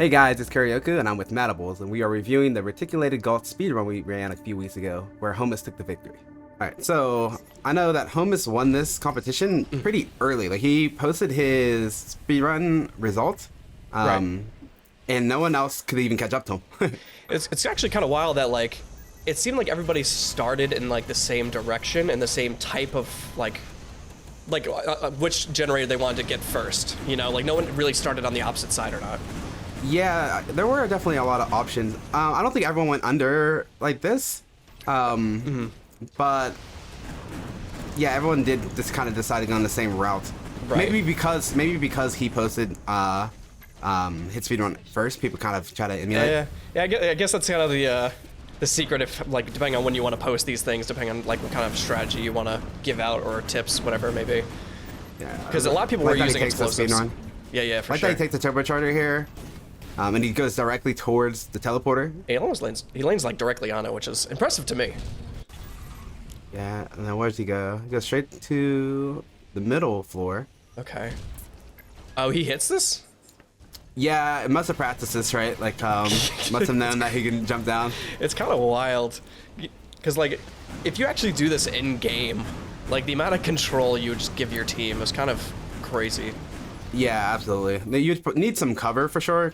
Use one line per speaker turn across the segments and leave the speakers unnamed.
Hey guys, it's Karaoke and I'm with Matables, and we are reviewing the Reticulated Gulch speedrun we ran a few weeks ago, where Homus took the victory. Alright, so I know that Homus won this competition pretty early. Like, he posted his speedrun results, and no one else could even catch up to him.
It's actually kind of wild that, like, it seemed like everybody started in, like, the same direction and the same type of, which generator they wanted to get first, you know? Like, no one really started on the opposite side or not.
Yeah, there were definitely a lot of options. I don't think everyone went under like this, but yeah, everyone did just kind of deciding on the same route.
Right.
Maybe because he posted hit speedrun first, people kind of try to emulate.
Yeah. I guess that's kind of the secret, if, like, depending on when you want to post these things, depending on, like, what kind of strategy you want to give out or tips, whatever it may be.
Yeah,
because a lot of people were using explosives. Yeah, for sure.
Like that he takes the turbocharger here. And he goes directly towards the teleporter.
He lanes like directly on it, which is impressive to me.
Yeah, and then where does he go? He goes straight to the middle floor.
Okay. Oh, he hits this?
Yeah, it must have practiced this, right? Like, must have known that he can jump down.
It's kind of wild. Because, like, if you actually do this in-game, like, the amount of control you would just give your team is kind of crazy.
Yeah, absolutely. You'd need some cover for sure,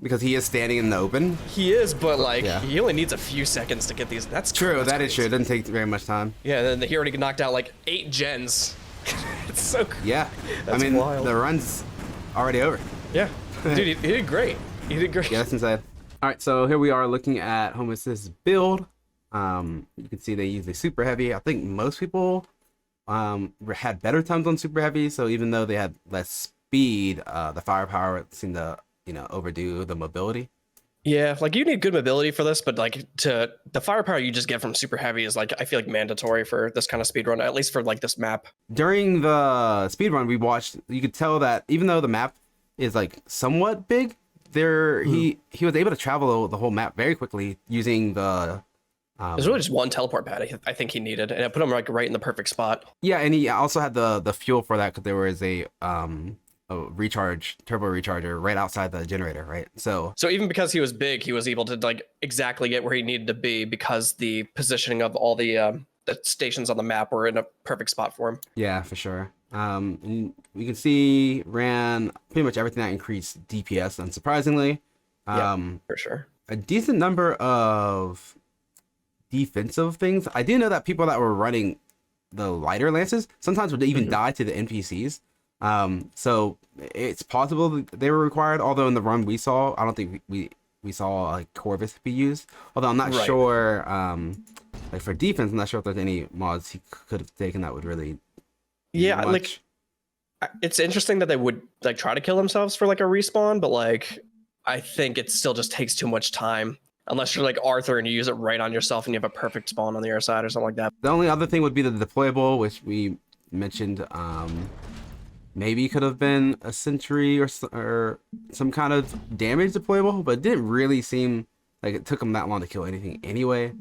because he is standing in the open.
He is, but like, he only needs a few seconds to get these. That's
true.
That
is true. It doesn't take very much time.
Yeah, and then he already knocked out like 8 gens. It's so cool.
Yeah,
that's wild.
The run's already over.
Yeah, dude, he did great. He did great.
Yeah, that's insane. All right, so here we are looking at Homus's build. You can see they use the super heavy. I think most people had better times on super heavy, so even though they had less speed, the firepower seemed to, overdo the mobility.
Yeah, like, you need good mobility for this, but like, the firepower you just get from super heavy is, like, I feel like mandatory for this kind of speed run, at least for like this map.
During the speed run we watched, you could tell that even though the map is like somewhat big, he was able to travel the whole map very quickly using the
there's really just one teleport pad I think he needed, and it put him like right in the perfect spot.
Yeah, and he also had the fuel for that, because there was a turbo recharger right outside the generator, right? So
even because he was big, he was able to like exactly get where he needed to be, because the positioning of all the stations on the map were in a perfect spot for him.
Yeah, for sure. And you can see ran pretty much everything that increased DPS, unsurprisingly.
Yeah, for sure.
A decent number of defensive things. I do know that people that were running the lighter lances sometimes would even die to the NPCs. So it's possible that they were required, although in the run we saw, I don't think we saw like Corvus be used. Although I'm not sure, like for defense, I'm not sure if there's any mods he could have taken that would really
like, it's interesting that they would like try to kill themselves for like a respawn, but like, I think it still just takes too much time. Unless you're like Arthur and you use it right on yourself and you have a perfect spawn on the other side or something like that.
The only other thing would be the deployable, which we mentioned maybe could have been a sentry or some kind of damage deployable, but it didn't really seem like it took him that long to kill anything anyway.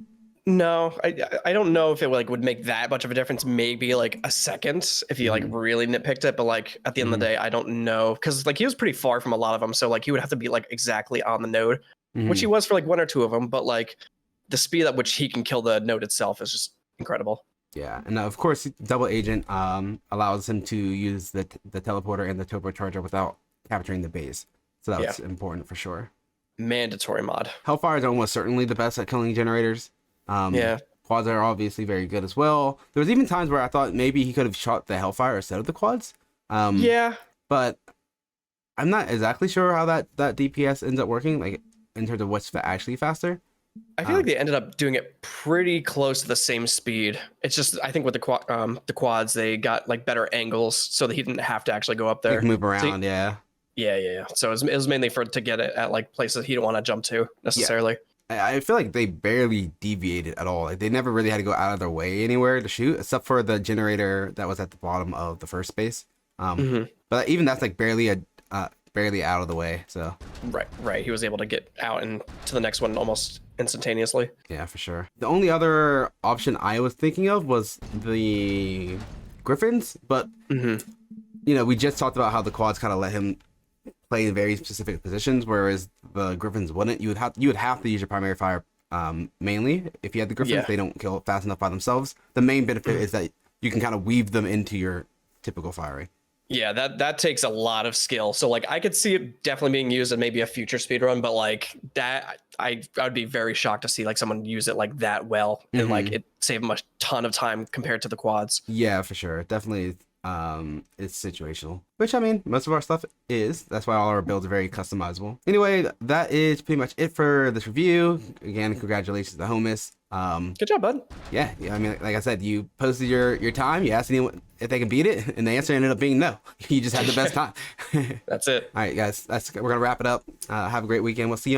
No, I don't know if it would make that much of a difference. Maybe like a second if you like really nitpicked it, but like at the end of the day, I don't know, because like he was pretty far from a lot of them, so like he would have to be like exactly on the node. Which he was for like 1 or 2 of them, but like the speed at which he can kill the node itself is just incredible.
Yeah, and of course, double agent allows him to use the teleporter and the turbocharger without capturing the base, so that's important for sure.
Mandatory mod.
Hellfire is almost certainly the best at killing generators. Quads are obviously very good as well. There was even times where I thought maybe he could have shot the Hellfire instead of the quads. But I'm not exactly sure how that DPS ends up working, like in terms of what's actually faster.
I feel like they ended up doing it pretty close to the same speed. It's just, I think with the quads, they got like better angles so that he didn't have to actually go up there.
Like move around,
Yeah. So it was mainly to get it at like places he didn't want to jump to necessarily.
Yeah. I feel like they barely deviated at all. Like they never really had to go out of their way anywhere to shoot, except for the generator that was at the bottom of the first base. But even that's like barely out of the way. So
right. He was able to get out and to the next one almost instantaneously.
Yeah, for sure. The only other option I was thinking of was the Griffins, but we just talked about how the quads kind of let him play in very specific positions, whereas the Griffins wouldn't. You would have to use your primary fire mainly if you had the Griffins.
Yeah.
They don't kill fast enough by themselves. The main benefit is that you can kind of weave them into your typical firing.
Yeah, that takes a lot of skill. So like I could see it definitely being used in maybe a future speedrun, but like that I would be very shocked to see like someone use it like that well and like it save them a ton of time compared to the quads.
Yeah, for sure. Definitely it's situational. Which I mean, most of our stuff is. That's why all our builds are very customizable. Anyway, that is pretty much it for this review. Again, congratulations to Homus.
Good job, bud.
Yeah, I mean, like I said, you posted your time, you asked anyone if they can beat it, and the answer ended up being no. You just had the best time.
That's it.
All right, guys, we're gonna wrap it up. Have a great weekend. We'll see you